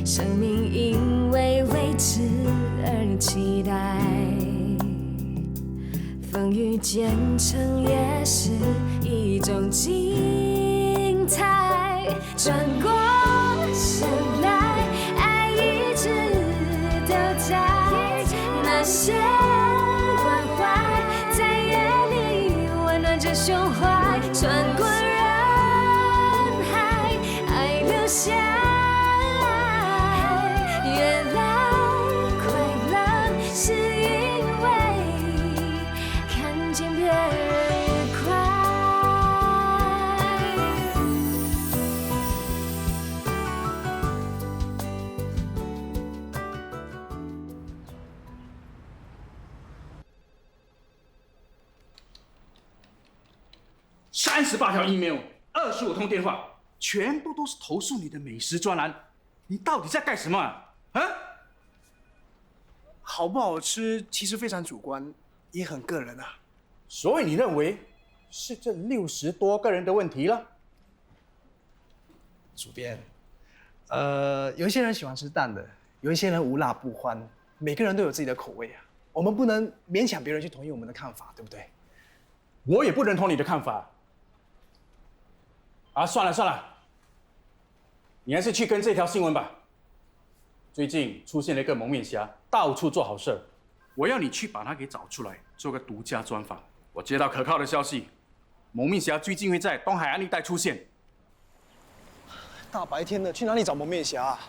生命因为未知而期待，风雨兼程也是一种精彩。转过身来，爱一直都在，那些关怀在夜里温暖着胸怀，穿过人海，爱留下来。越来快乐，是因为看见别人愉快。38条 email， 25通电话，全部都是投诉你的美食专栏。你到底在干什么啊？好不好吃其实非常主观，也很个人啊。所以你认为是这60多个人的问题了？主编，有一些人喜欢吃淡的，有一些人无辣不欢，每个人都有自己的口味啊。我们不能勉强别人去同意我们的看法，对不对？我也不认同你的看法。算了，你还是去跟这条新闻吧。最近出现了一个蒙面侠，到处做好事，我要你去把他给找出来，做个独家专访。我接到可靠的消息，蒙面侠最近会在东海岸一带出现。大白天的去哪里找蒙面侠啊？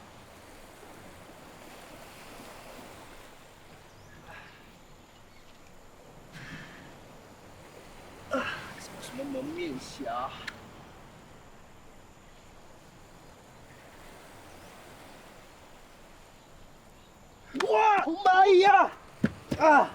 什么蒙面侠？哇！妈呀！啊！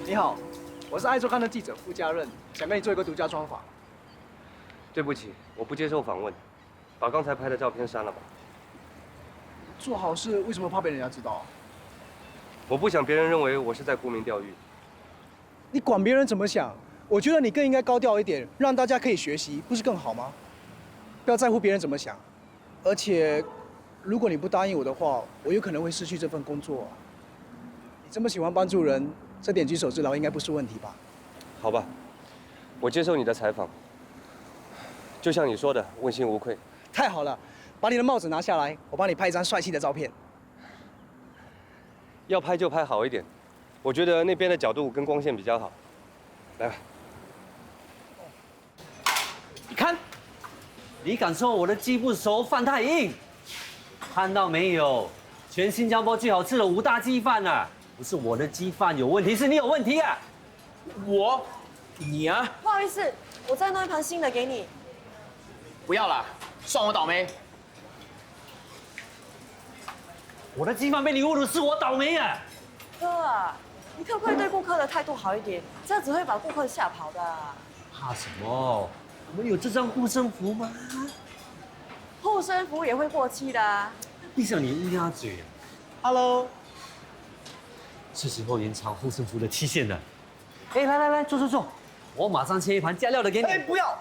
你好，我是爱周刊的记者傅家任，想跟你做一个独家专访。对不起，我不接受访问，把刚才拍的照片删了吧。做好事为什么怕被人家知道？我不想别人认为我是在沽名钓誉。你管别人怎么想？我觉得你更应该高调一点，让大家可以学习，不是更好吗？不要在乎别人怎么想。而且，如果你不答应我的话，我有可能会失去这份工作。你这么喜欢帮助人，这点举手之劳应该不是问题吧？好吧，我接受你的采访。就像你说的，问心无愧。太好了，把你的帽子拿下来，我帮你拍一张帅气的照片。要拍就拍好一点，我觉得那边的角度跟光线比较好。来吧。你看，你敢说我的鸡不熟，饭太硬？看到没有？全新加坡最好吃的5大鸡饭啊！不是我的鸡饭有问题，是你有问题啊！你啊，不好意思，我再弄一盘新的给你。不要啦，算我倒霉。我的鸡饭被你侮辱，是我倒霉啊！哥啊，你可不可以对顾客的态度好一点？这样只会把顾客吓跑的。怕什么？我们有这张护身符吗？护身符也会过期的啊。闭上你乌鸦嘴啊 Hello， 是时候延长护身符的期限了。哎，来，坐，我马上切一盘加料的给你。哎，不要，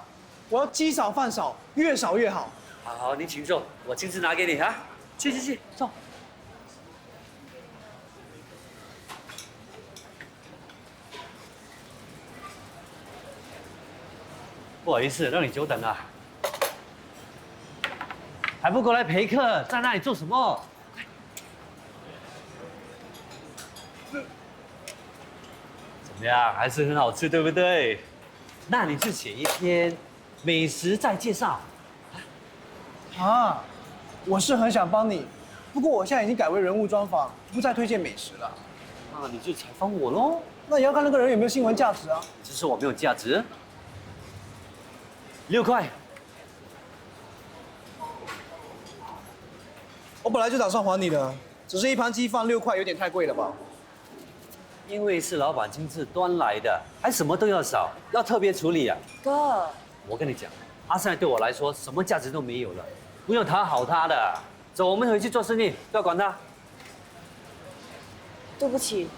我要鸡少饭少，越少越好。好，你请坐，我亲自拿给你啊。去，坐。不好意思，让你久等了。还不过来陪客，在那里做什么？怎么样，还是很好吃，对不对？那你就写一篇美食再介绍。啊，我是很想帮你，不过我现在已经改为人物专访，不再推荐美食了。那你就采访我喽。那也要看那个人有没有新闻价值啊。只是我没有价值。6块，我本来就打算还你的，只是一盘鸡饭6块有点太贵了吧？因为是老板亲自端来的，还什么都要少，要特别处理啊。哥，我跟你讲，阿塞对我来说什么价值都没有了，不用讨好他的。走，我们回去做生意，不要管他。对不起。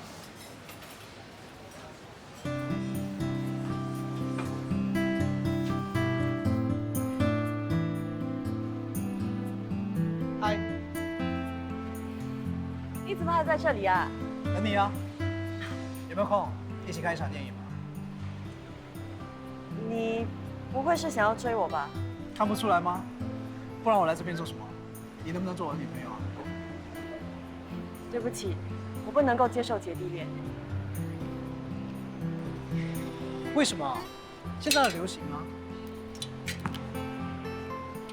嗨，你怎么还在这里啊？等你啊，有没有空一起看一场电影吗？你不会是想要追我吧？看不出来吗？不然我来这边做什么？你能不能做我女朋友啊？对不起，我不能够接受姐弟恋。为什么？现在很流行啊。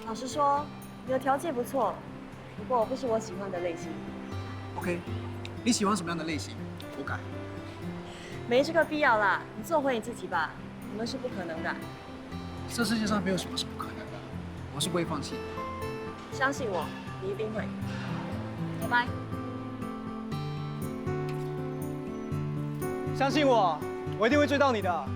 老实说，你的条件不错，不过不是我喜欢的类型。OK， 你喜欢什么样的类型？我改。没这个必要啦，你做回你自己吧，我们是不可能的。这世界上没有什么是不可能的，我是不会放弃的。相信我，你一定会。拜拜。相信我，我一定会追到你的。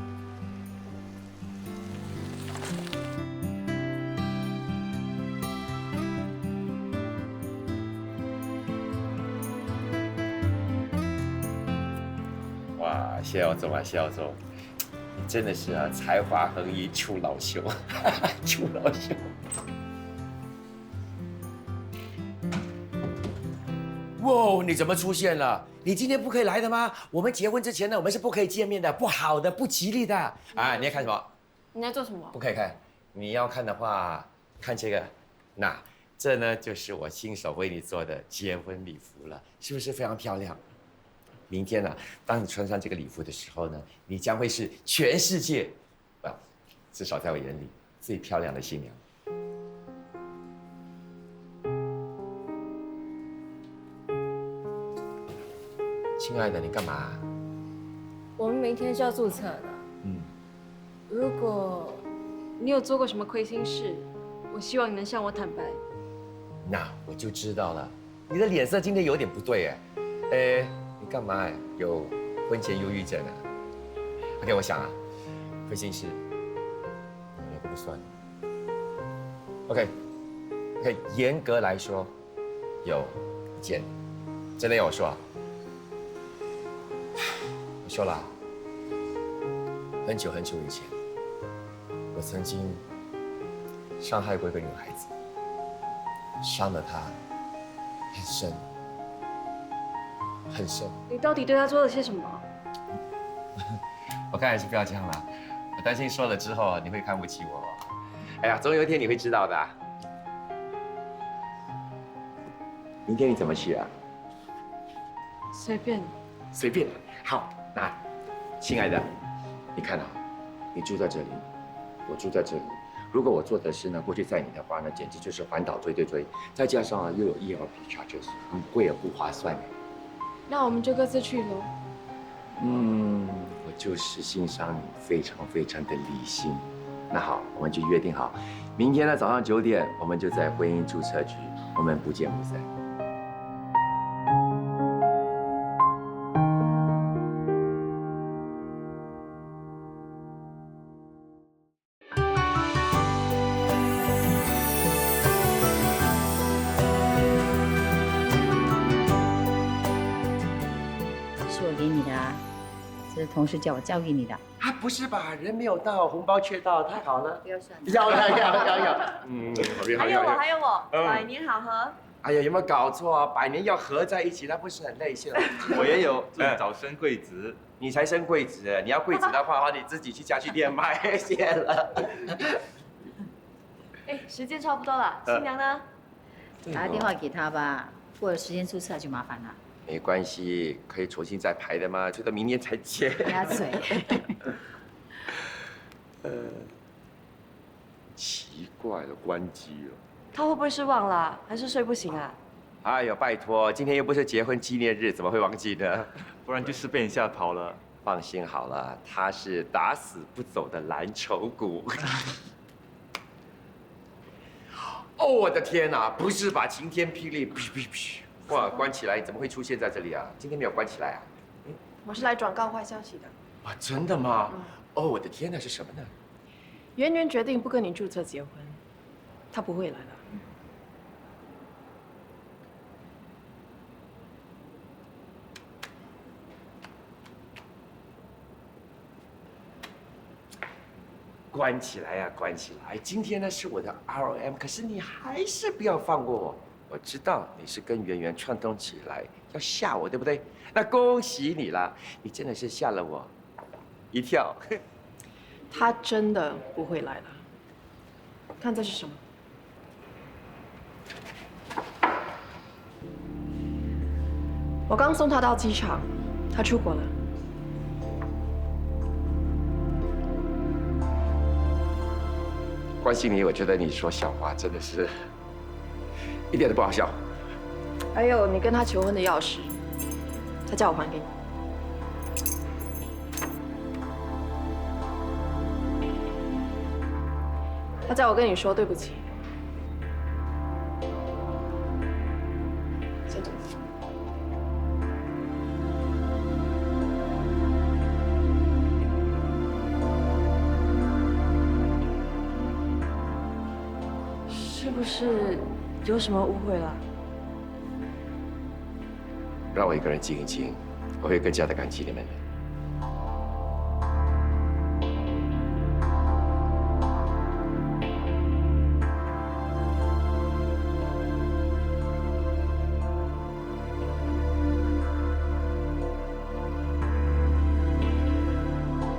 哇，谢耀宗啊，谢耀宗，你真的是啊，才华横溢，出老秀，出老秀。哇，你怎么出现了？你今天不可以来的吗？我们结婚之前呢，我们是不可以见面的，不好的，不吉利的。啊，你要看什么？你在做什么？不可以看。你要看的话，看这个。那这呢，就是我亲手为你做的结婚礼服了，是不是非常漂亮？明天呢，当你穿上这个礼服的时候呢，你将会是全世界，至少在我眼里最漂亮的新娘。亲爱的，你干嘛？我们明天就要注册了。如果你有做过什么亏心事，我希望你能向我坦白。那我就知道了，你的脸色今天有点不对哎，你干嘛？有婚前忧郁症啊 ？OK， 我想啊，亏心事那个不算。OK， 严格来说，有一件，真的要我说啊，我说了，很久很久以前，我曾经伤害过一个女孩子。伤了他很深，很深。你到底对他做了些什么？我看还是不要这样了，我担心说了之后你会看不起我。哎呀，总有一天你会知道的。明天你怎么去啊？随便。随便。好，那亲爱的，你看啊，你住在这里，我住在这里。如果我做的是呢，过去载你的话呢，简直就是环岛追，再加上啊又有ELP charges， 很贵也不划算哎。那我们就各自去喽。我就是欣赏你非常非常的理性。那好，我们就约定好，明天呢早上9点，我们就在婚姻注册局，我们不见不散。是同事叫我交给你的啊，不是吧？人没有到，红包却到，太好了！不要算。要，好还有我，百年好合。哎呀，有没有搞错啊？100年要合在一起，那不是很累？现在我也有，祝你早生贵子。你才生贵子，你要贵子的话，你自己去家具店买。谢了。哎，时间差不多了，新娘呢？打个电话给他吧，过了时间注册就麻烦了。没关系，可以重新再排的嘛，推到明年才结。鸭嘴。奇怪了，关机了。他会不会是忘了，还是睡不醒啊？哎呦，拜托，今天又不是结婚纪念日，怎么会忘记呢？不然就是被你吓跑了。放心好了，他是打死不走的蓝筹股。哦，我的天哪！不是吧？晴天霹雳，噗噗噗！哇，关起来，怎么会出现在这里啊？今天没有关起来啊？我是来转告坏消息的。啊，真的吗？哦，我的天哪，是什么呢？圆圆决定不跟你注册结婚，她不会来了。关起来呀，关起来！今天呢是我的 ROM， 可是你还是不要放过我。我知道你是跟圆圆串通起来要吓我，对不对？那恭喜你啦，你真的是吓了我一跳。她真的不会来了。看这是什么？我刚送她到机场，她出国了。关心你，我觉得你说笑话真的是一点都不好笑。还有你跟她求婚的钥匙，她叫我还给你。她叫我跟你说对不起。先走。是不是有什么误会了？让我一个人静一静，我会更加的感激你们的。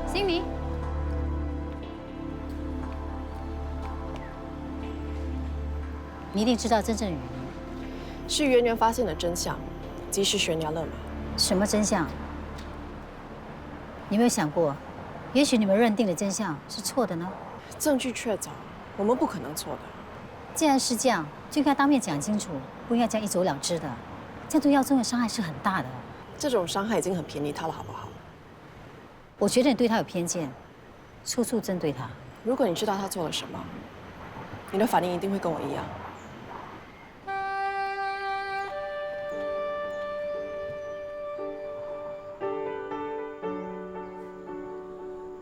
心里，你一定知道真正的原因。是圆圆发现了真相，及时悬崖勒马。什么真相？你有没有想过，也许你们认定的真相是错的呢？证据确凿，我们不可能错的。既然是这样，就应该当面讲清楚，不应该这样一走了之的。这样对耀宗的伤害是很大的。这种伤害已经很便宜他了，好不好？我觉得你对他有偏见，处处针对他。如果你知道他做了什么，你的反应一定会跟我一样。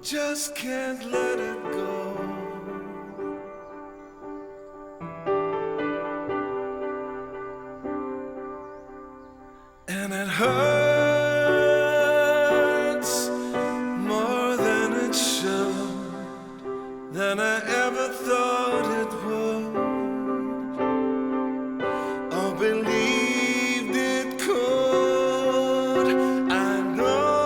Just can't let it go. And it hurts more than it should, than I ever thought it would, or believed it could. I know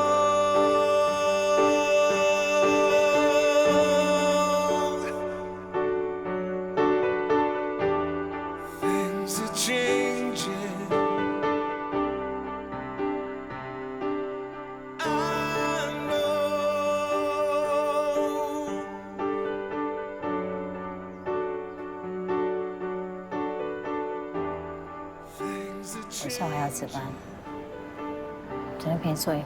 things are changing. I know. 我下午还要值班，只能陪你坐一会。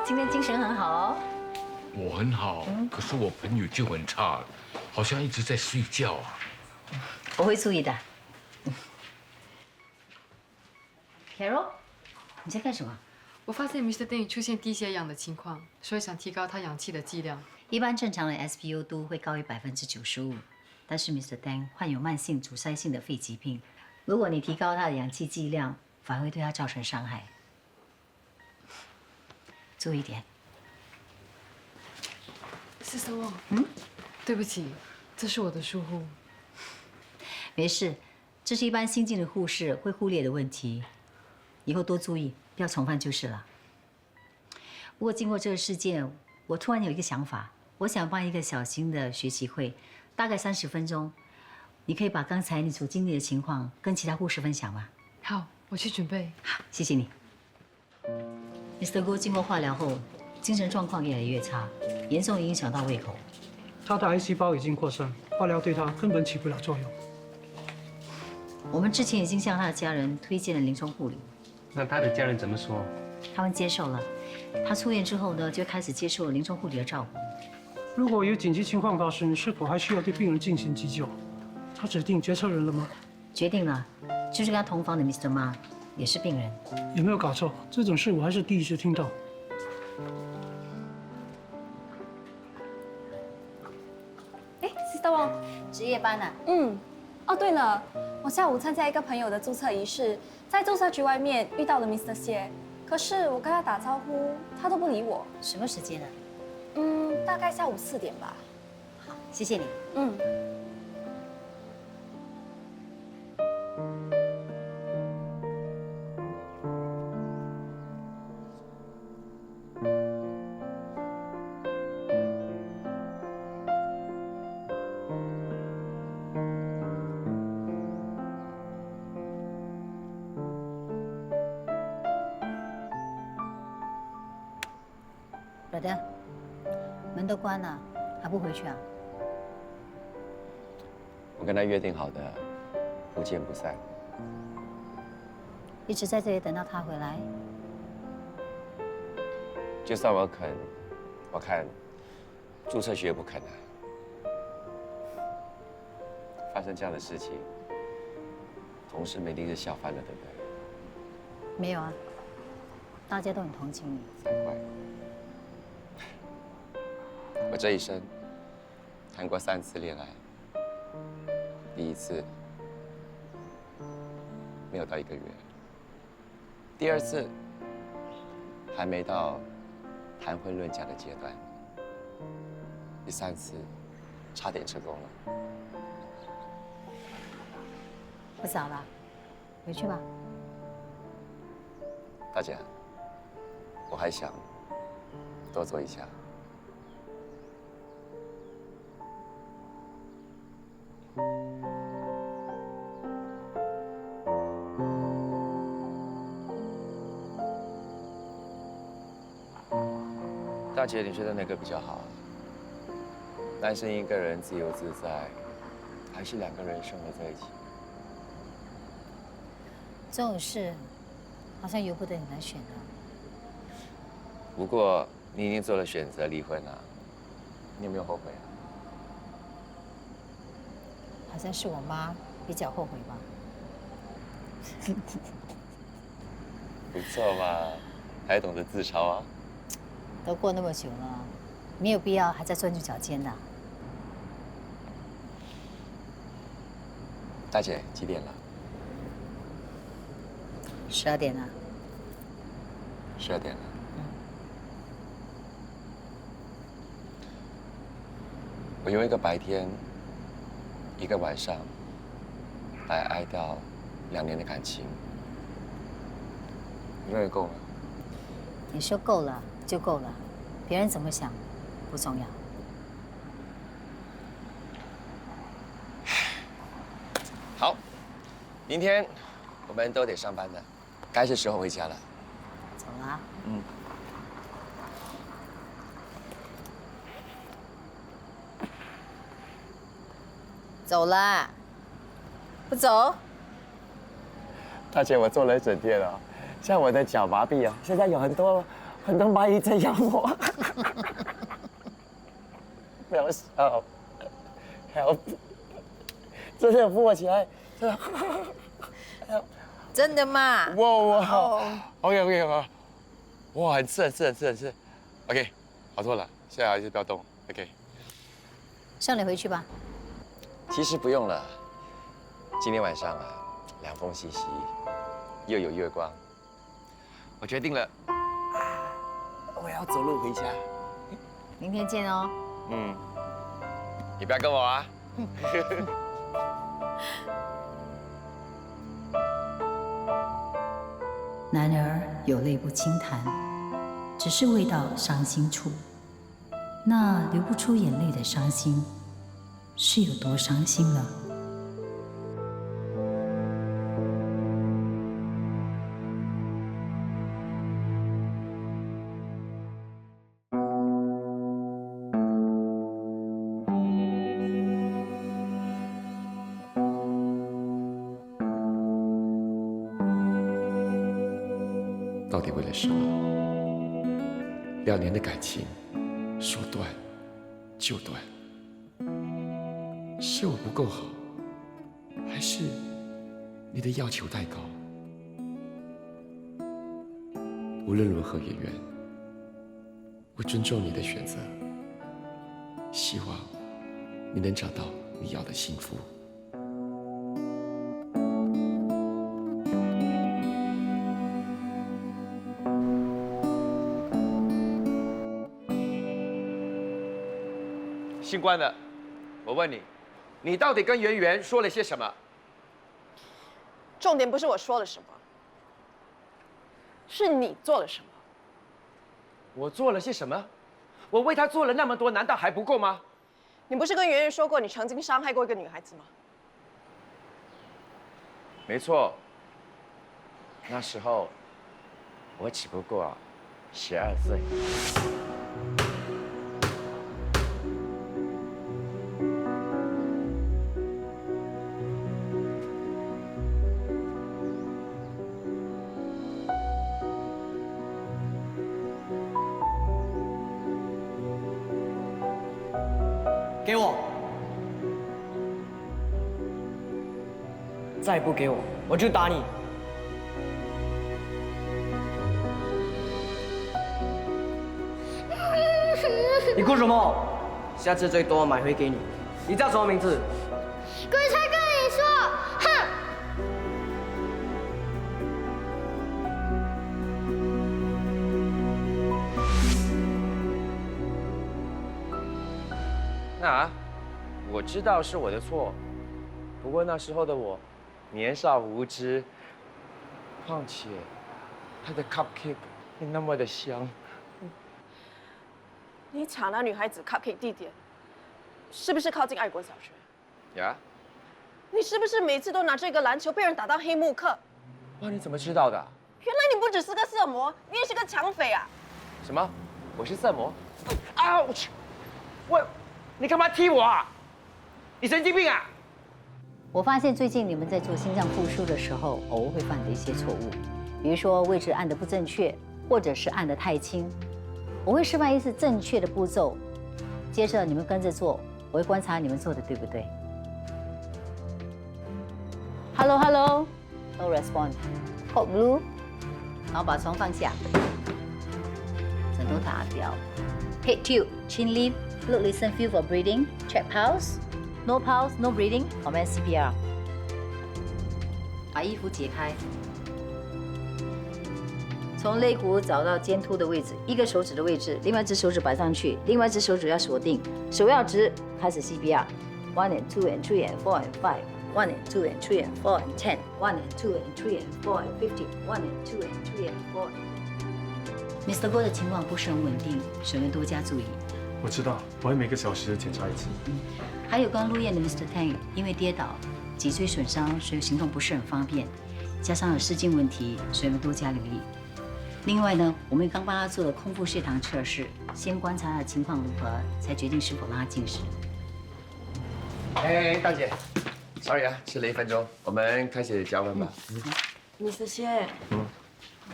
今天精神很好哦。我很好，可是我朋友就很差，好像一直在睡觉啊。我会注意的。Carol， 你在干什么？我发现 Mr. Deng 出现低血氧的情况，所以想提高他氧气的剂量。一般正常的 SpO 度会高于95%，但是 Mr. Deng 患有慢性阻塞性的肺疾病，如果你提高他的氧气剂量，反而会对他造成伤害。注意点。是什么？对不起，这是我的疏忽。没事，这是一般新进的护士会忽略的问题，以后多注意，不要重犯就是了。不过经过这个事件，我突然有一个想法，我想办一个小型的学习会，大概30分钟，你可以把刚才你所经历的情况跟其他护士分享吗？好，我去准备。好，谢谢你。Mr. Go 经过化疗后，精神状况越来越差，严重影响到胃口。他的癌细胞已经扩散，化疗对他根本起不了作用。我们之前已经向他的家人推荐了临终护理，那他的家人怎么说？他们接受了。他出院之后呢，就开始接受临终护理的照顾。如果有紧急情况发生，是否还需要对病人进行急救？他指定决策人了吗？决定了，就是跟他同房的 Mr. Ma 也是病人。有没有搞错？这种事我还是第一次听到。哎，Sister Wang，值夜班啊？哦对了，我下午参加一个朋友的注册仪式，在注册局外面遇到了 Mr. 谢，可是我跟他打招呼，他都不理我。什么时间啊？大概下午4点吧。好，谢谢你。老的，门都关了，还不回去啊？我跟他约定好的，不见不散。一直在这里等到他回来。就算我肯，我看注册局也不肯啊。发生这样的事情，同事们一定是笑翻了，对不对？没有啊，大家都很同情你。才怪！我这一生谈过3次恋爱，第一次没有到1个月，第2次还没到谈婚论嫁的阶段，第3次差点成功了。不早了，回去吧。大姐，我还想多做一下。大姐，你觉得哪个比较好？单身一个人自由自在，还是2个人生活在一起？这种事好像由不得你来选的。不过你已经做了选择，离婚了，你有没有后悔啊？好像是我妈比较后悔吧。不错嘛，还懂得自嘲啊。都过那么久了，没有必要还在钻牛角尖的。大姐，几点了12点了。12点了。我用一个白天，一个晚上，来哀悼2年的感情，你认为够吗？你说够了就够了，别人怎么想不重要。好，明天我们都得上班的，该是时候回家了。走了啊。走了，不走？大姐，我做了一整天了，像我的脚麻痹啊，现在有很多蚂蚁在咬我。不要笑 ，help， 真的扶我起来，真的。真的吗？哇好 ，OK， 哇，很刺，OK， 好多了，现在还是不要动 ，OK。送你回去吧。其实不用了，今天晚上啊，凉风习习，又有月光，我决定了，我要走路回家。明天见哦。你不要跟我啊。男儿有泪不轻弹，只是未到伤心处。那流不出眼泪的伤心，是有多伤心呢？到底为了什么？2年的感情，说断就断，是我不够好，还是你的要求太高？无论如何，演员，我尊重你的选择，希望你能找到你要的幸福。姓关的，我问你，你到底跟圆圆说了些什么？重点不是我说了什么，是你做了什么。我做了些什么？我为她做了那么多，难道还不够吗？你不是跟圆圆说过你曾经伤害过一个女孩子吗？没错，那时候我只不过12岁。给我！再不给我，我就打你！你哭什么？下次最多买回给你。你叫什么名字？鬼才跟你说，哼！那我知道是我的错，不过那时候的我年少无知，况且他的 cupcake 那么的香。你抢那女孩子 cupcake 地点，是不是靠近爱国小学？呀？你是不是每次都拿这个篮球被人打到黑幕课？哇，你怎么知道的？原来你不只是个色魔，你也是个抢匪啊！什么？我是色魔？啊！你干嘛踢我啊？你神经病啊！我发现最近你们在做心脏复苏的时候，偶尔会犯的一些错误，比如说位置按得不正确，或者是按得太轻。我会示范一次正确的步骤，接着你们跟着做，我会观察你们做的对不对。Hello， no response。Code blue， 然后把床放下，枕头打掉 ，head tilt， chin lift，look listen feel for breathing，check pulse。No pulse, no breathing. 我们 CPR。把衣服解开，从肋骨找到肩突的位置，一个手指的位置，另外一只手指摆上去，另外一只手指要锁定，手要直，开始 CPR。1 and 2 and 3 and 4 and 5。1 and 2 and 3 and 4 and 10。1 and 2 and 3 and 4 and 50。1 and 2 and 3 and 4。Mr. 郭的情况不是很稳定，水源多加注意。我知道，我会每个小时检查一次。还有刚入院的 Mr. Tang， 因为跌倒、脊椎损伤，所以行动不是很方便，加上有失禁问题，所以我们多加留意。另外呢，我们刚帮他做了空腹血糖测试，先观察他的情况如何，才决定是否让他进食。哎，大姐 ，sorry 啊，迟了1分钟，我们开始交班吧。Mr. 谢，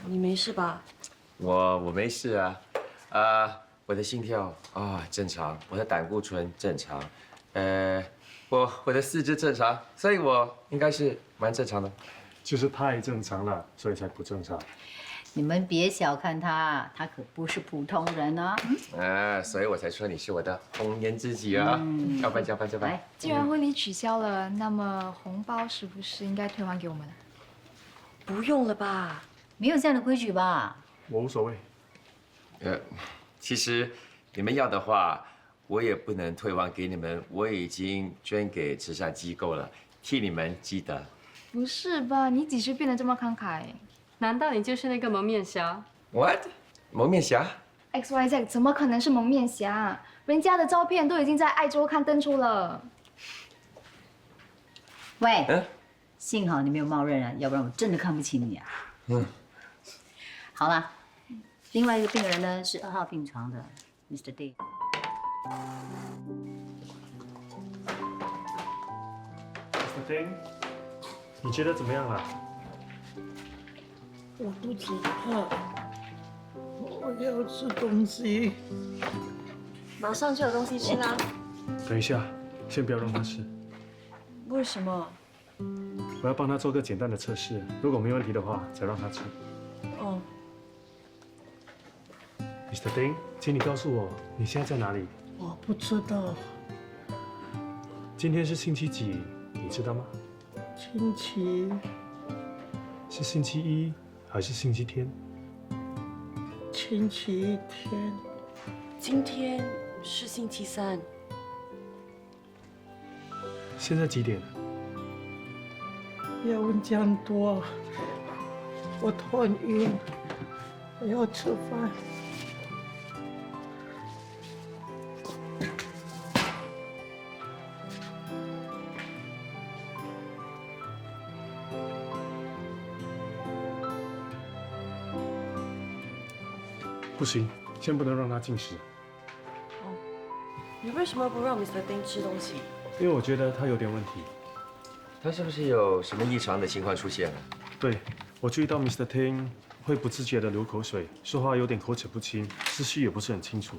你没事吧？我没事啊，我的心跳正常，我的胆固醇正常，我的四肢正常，所以我应该是蛮正常的。就是太正常了，所以才不正常。你们别小看他，他可不是普通人啊！所以我才说你是我的红颜知己啊！交班。既然婚礼取消了，那么红包是不是应该退还给我们？不用了吧？没有这样的规矩吧？我无所谓。其实你们要的话，我也不能退还给你们，我已经捐给慈善机构了，替你们积德。不是吧？你几时变得这么慷慨？难道你就是那个蒙面侠 ？What？ 蒙面侠 ？XYZ 怎么可能是蒙面侠？人家的照片都已经在《爱周刊》登出了。喂，幸好你没有冒认啊，要不然我真的看不起你啊。好了。另外一个病人呢是2号病床的 Mr. D。Mr. Ding， 你觉得怎么样啊？我肚子饿，我要吃东西。马上就有东西吃啦。等一下，先不要让他吃，为什么？我要帮他做个简单的测试，如果没问题的话，再让他吃。哦。Mr. Ding， 请你告诉我你现在在哪里？我不知道。今天是星期几？你知道吗？星期是星期一还是星期天？星期天。今天是星期三。现在几点？不要问这样多，我头很晕，我要吃饭。不行，先不能让他进食，你为什么不让 Mr. Ding 吃东西？因为我觉得他有点问题。他是不是有什么异常的情况出现了？对，我注意到 Mr. Ting 会不自觉地流口水，说话有点口齿不清，思绪也不是很清楚，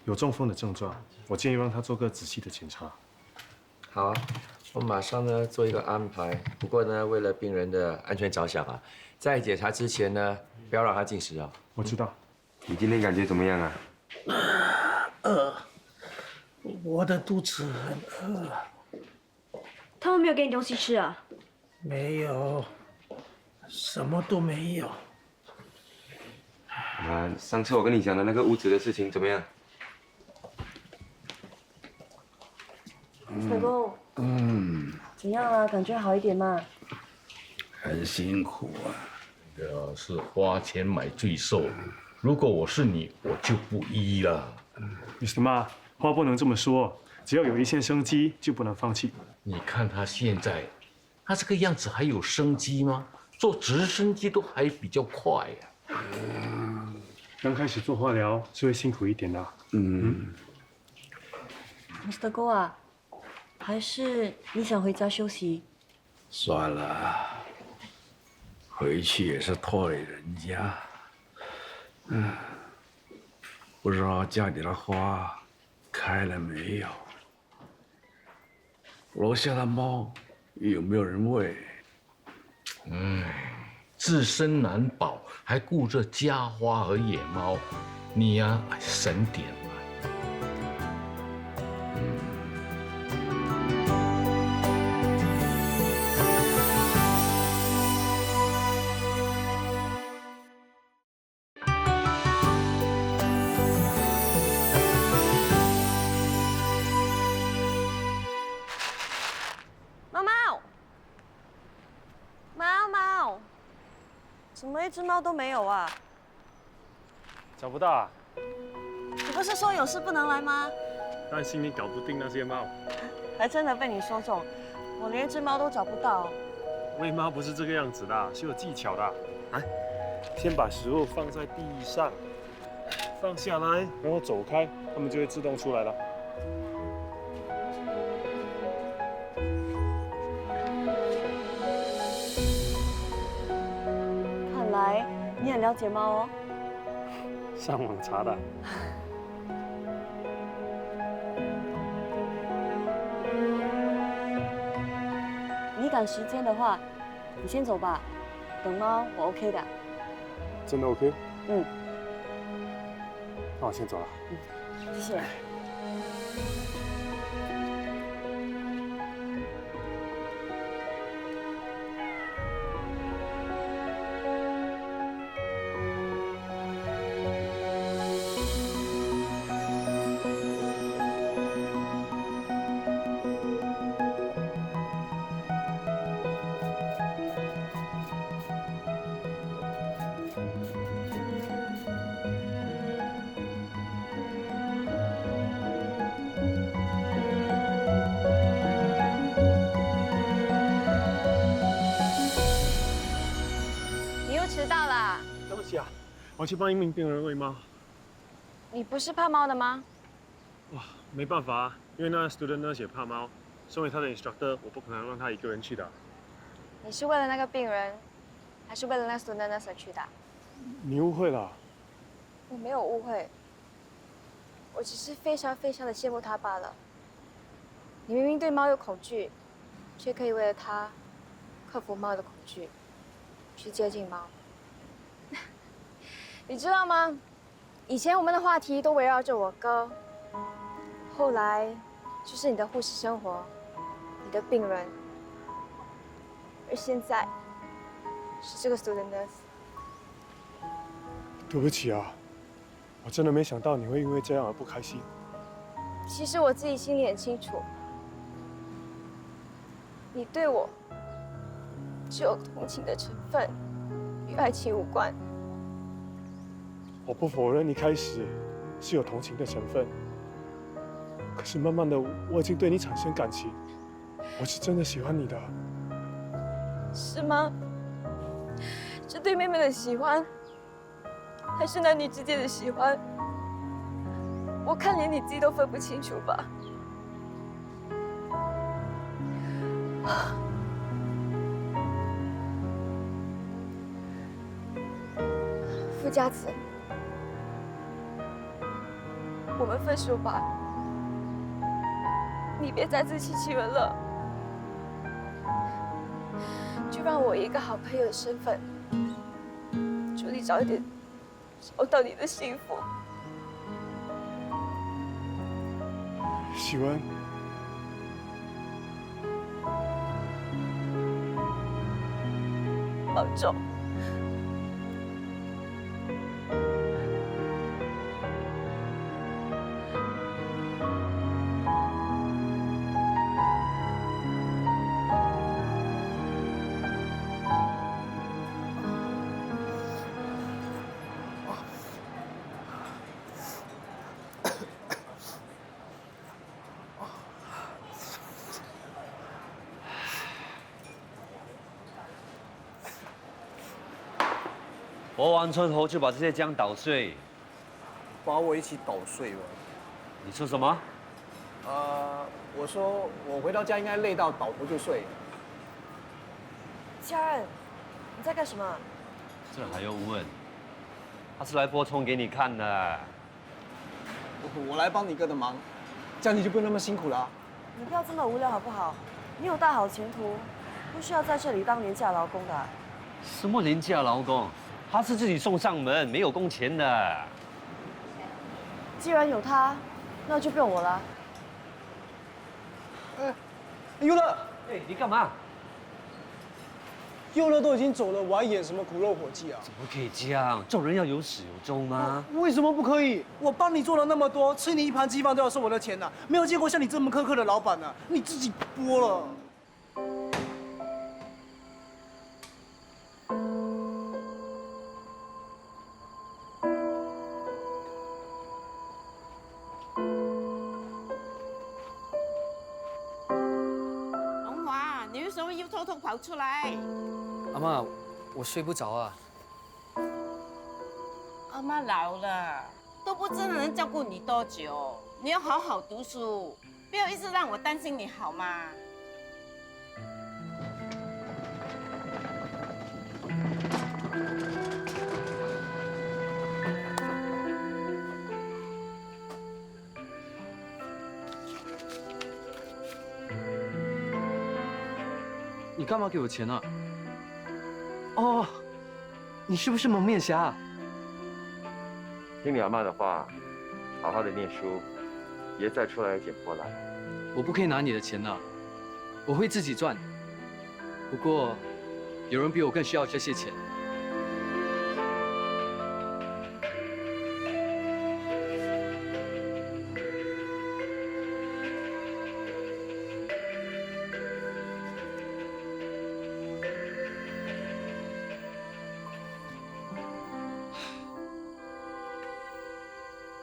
有中风的症状。我建议让他做个仔细的检查。好啊，我马上呢做一个安排。不过呢，为了病人的安全着想啊，在检查之前呢，不要让他进食啊。我知道。你今天感觉怎么样啊？饿，我的肚子很饿。他们没有给你东西吃啊？没有，什么都没有。上次我跟你讲的那个屋子的事情怎么样？老公，怎样啊？感觉好一点吗？很辛苦啊。这是花钱买罪受。如果我是你，我就不医了。Mr. Ma， 话不能这么说，只要有一线生机，就不能放弃。你看他现在，他这个样子还有生机吗？坐直升机都还比较快呀。刚开始做化疗是会辛苦一点的。Mr. Go 啊，还是你想回家休息？算了，回去也是拖累人家。不知道家里的花开了没有？楼下的猫有没有人喂？自身难保，还顾着家花和野猫，你呀，省点嘛。怎么一只猫都没有啊？找不到啊？你不是说有事不能来吗？担心你搞不定那些猫。还真的被你说中，我连一只猫都找不到。喂猫不是这个样子的，是有技巧的。来，先把食物放在地上，放下来，然后走开，它们就会自动出来了。看来你很了解猫哦。上网查的。你赶时间的话，你先走吧。等猫我 OK 的。真的 OK？ 嗯。那我先走了。谢谢。迟到了。对不起啊，我去帮一名病人喂猫。你不是怕猫的吗？哇，没办法啊，因为那 student nurse 也怕猫，身为他的 instructor， 我不可能让他一个人去的。你是为了那个病人，还是为了那 student nurse 而去的？你误会了。我没有误会，我只是非常非常的羡慕他罢了。你明明对猫有恐惧，却可以为了它克服猫的恐惧，去接近猫。你知道吗？以前我们的话题都围绕着我哥，后来就是你的护士生活，你的病人，而现在是这个 student nurse。对不起啊，我真的没想到你会因为这样而不开心。其实我自己心里很清楚，你对我只有同情的成分，与爱情无关。我不否认一开始是有同情的成分，可是慢慢的我已经对你产生感情，我是真的喜欢你的。是吗？是对妹妹的喜欢，还是男女之间的喜欢？我看连你自己都分不清楚吧。傅家子，我们分手吧。你别再自欺欺人了，就让我以一个好朋友的身份，祝你早一点找到你的幸福。喜欢。保重。我完村后就把这些姜捣碎，把我一起捣碎了。你说什么？我说我回到家应该累到倒头就睡。家人，你在干什么？这还用问？他是来播充给你看的。我来帮你哥的忙，这样你就不用那么辛苦了。你不要这么无聊好不好？你有大好前途，不需要在这里当廉价劳工的。什么廉价劳工？他是自己送上门，没有工钱的。既然有他，那就不用我了。优乐，哎，你干嘛？优乐都已经走了，我还演什么苦肉伙计啊？怎么可以这样？做人要有始有终吗？为什么不可以？我帮你做了那么多，吃你一盘鸡饭都要收我的钱呢，没有见过像你这么苛刻的老板呢，你自己剥了。龙华，你为什么又偷偷跑出来？阿妈，我睡不着啊。阿妈老了，都不知道能照顾你多久。你要好好读书，不要一直让我担心你，好吗？你干嘛给我钱啊？哦，你是不是蒙面侠？听你阿妈的话，好好的念书，别再出来捡破烂。我不可以拿你的钱的，我会自己赚。不过，有人比我更需要这些钱。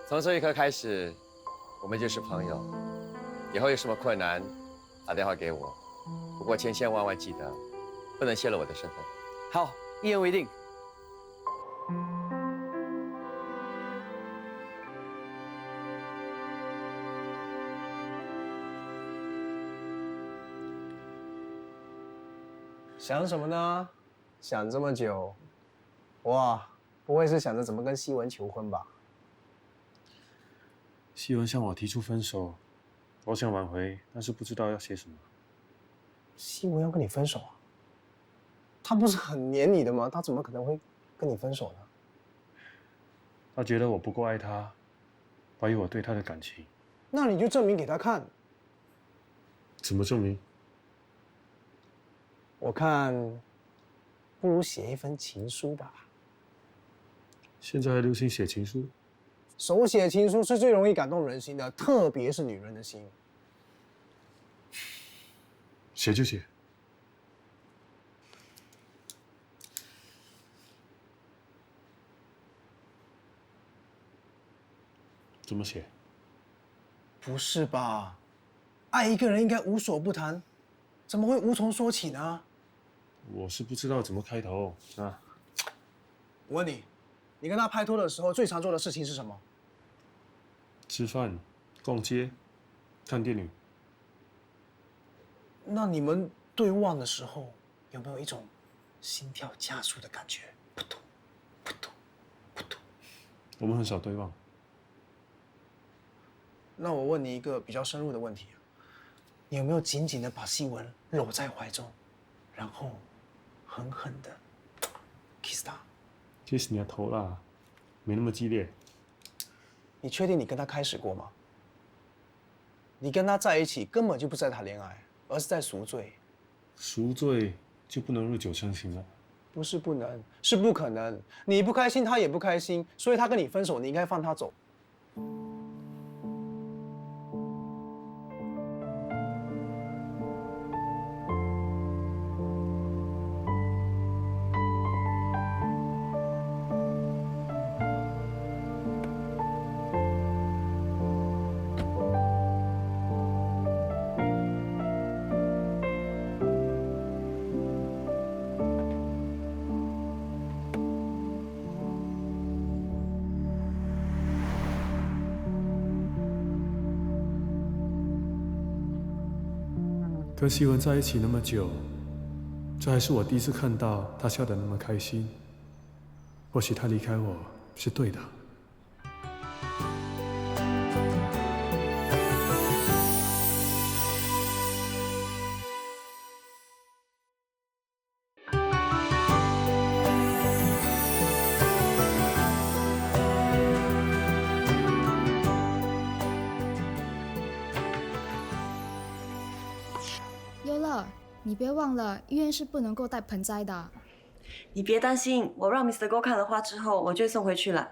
从这一刻开始，我们就是朋友。以后有什么困难，打电话给我。不过千万记得，不能泄露我的身份。好，一言为定。想什么呢？想这么久，哇，不会是想着怎么跟希文求婚吧？希文向我提出分手，我想挽回，但是不知道要写什么。希文要跟你分手啊？他不是很黏你的吗？他怎么可能会跟你分手呢？他觉得我不够爱他，怀疑我对他的感情。那你就证明给他看。怎么证明？我看，不如写一封情书吧。现在还流行写情书？手写情书是最容易感动人心的，特别是女人的心。写就写。怎么写？不是吧？爱一个人应该无所不谈，怎么会无从说起呢？我是不知道怎么开头啊。我问你，你跟他拍拖的时候最常做的事情是什么？吃饭、逛街、看电影。那你们对望的时候，有没有一种心跳加速的感觉？扑通，扑通，扑通。我们很少对望。那我问你一个比较深入的问题，你有没有紧紧的把希文搂在怀中，然后狠狠的 kiss 他 ？kiss 你的头啦，没那么激烈。你确定你跟他开始过吗？你跟他在一起根本就不是在谈恋爱，而是在赎罪。赎罪就不能日久生情了？不是不能，是不可能。你不开心，他也不开心，所以他跟你分手，你应该放他走。跟希文在一起那么久，这还是我第一次看到他笑得那么开心。或许他离开我是对的。优乐，你别忘了，医院是不能够带盆栽的。你别担心，我让 Mr. Go 看了花之后，我就会送回去了。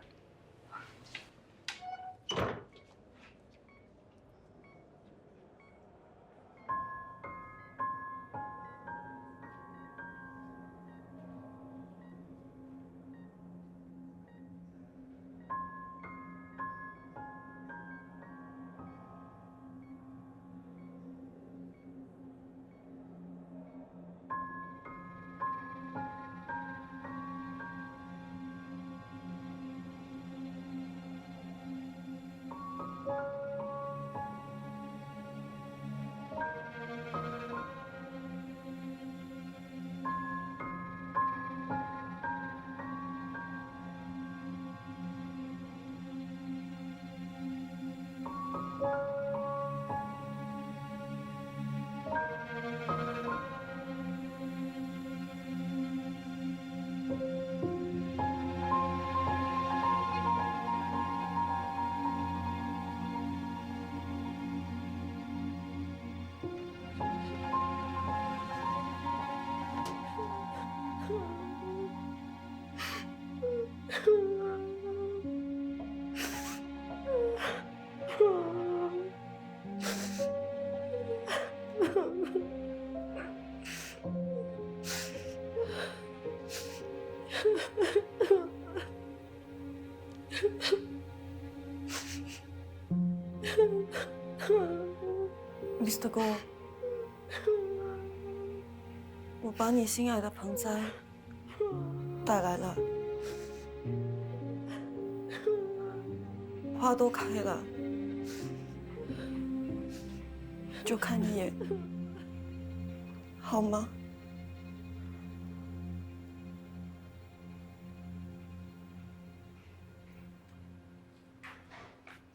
Mr. Go， 我把你心爱的盆栽带来了，花都开了，就看一眼，好吗？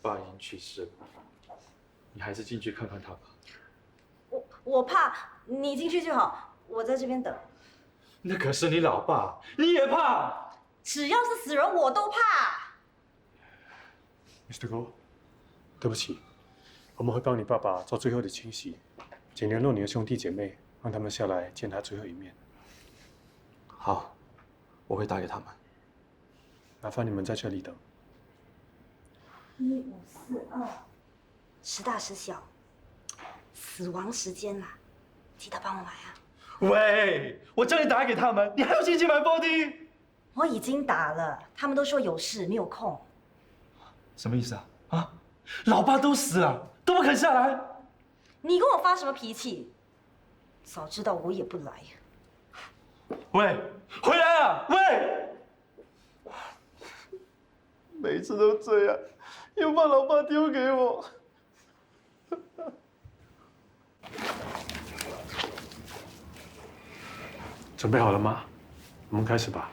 爸已经去世了，你还是进去看看他吧。我怕，你进去就好，我在这边等。那可是你老爸，你也怕？只要是死人，我都怕。Mr. Go， 对不起，我们会帮你爸爸做最后的清洗，请联络你的兄弟姐妹，让他们下来见他最后一面。好，我会打给他们。麻烦你们在这里等。1542，时大时小，死亡时间啦，记得帮我买啊。喂，我叫你打给他们，你还有心情买4D？我已经打了，他们都说有事没有空。什么意思啊？啊，老爸都死了，都不肯下来。你跟我发什么脾气？早知道我也不来。喂，回来啊！喂，每次都这样，又把老爸丢给我。准备好了吗？我们开始吧。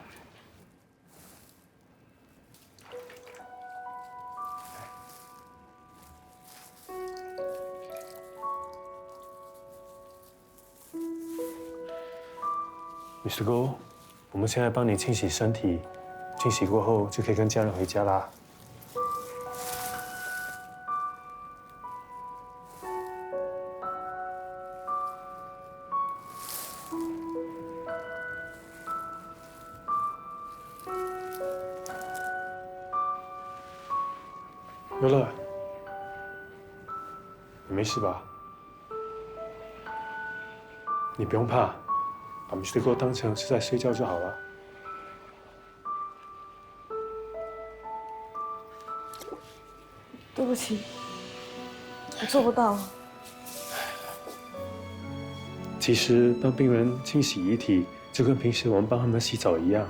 Mr. Go， 我们现在帮你清洗身体，清洗过后就可以跟家人回家啦。优乐，你没事吧？你不用怕。把 Mr. Go 当成是在睡觉就好了。对不起，我做不到。其实帮病人清洗遗体，就跟平时我们帮他们洗澡一样。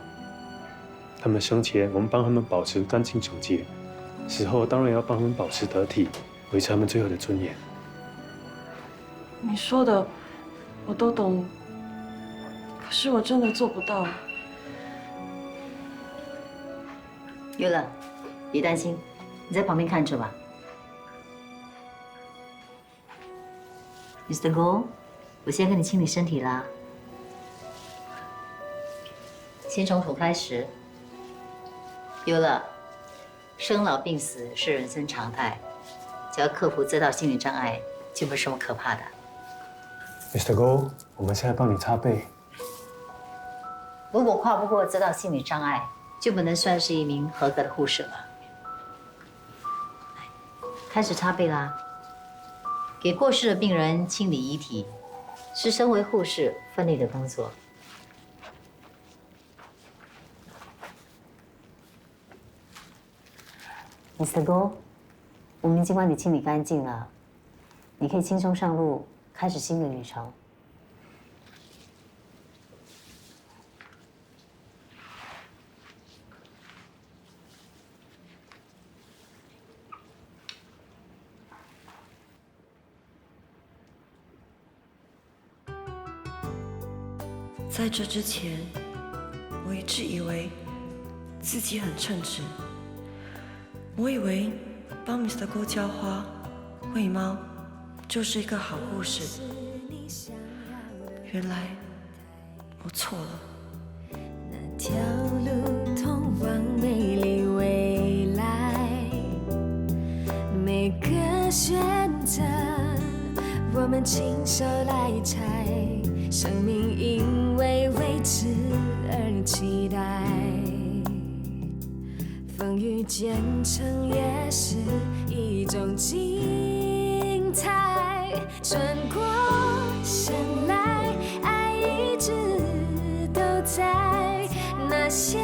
他们生前，我们帮他们保持干净整洁；死后当然要帮他们保持得体，维持他们最后的尊严。你说的，我都懂。可是我真的做不到。优乐，别担心，你在旁边看着吧。Mr. Go， 我先跟你清理身体啦。先从头开始。优乐，生老病死是人生常态，只要克服这道心理障碍，就没什么可怕的。Mr. Go， 我们现在帮你擦背。如果跨不过这道心理障碍，就不能算是一名合格的护士了。开始擦背啦。给过世的病人清理遗体，是身为护士分内的工作。Mr. Go， 我们已经帮你清理干净了，你可以轻松上路，开始新的旅程。在这之前，我一直以为自己很称职。我以为帮 Mr. Go 浇花、喂猫就是一个好护士。原来我错了。那条路通往美丽未来，每个选择我们亲手来拆。生命因为未知而期待，风雨兼程也是一种精彩。转过身来，爱一直都在，那些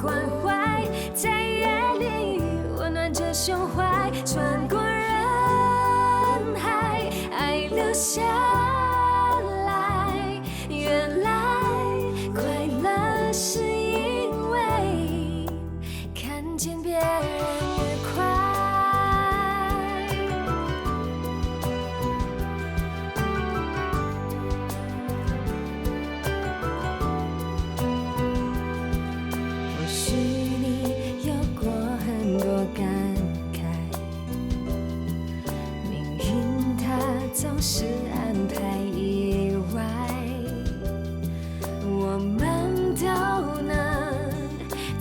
关怀在夜里温暖着胸怀。穿过人海，爱留下。原来快乐是因为看见别人愉快。或许你有过很多感慨，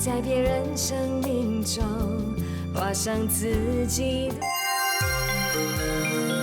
在别人生命中画上自己的。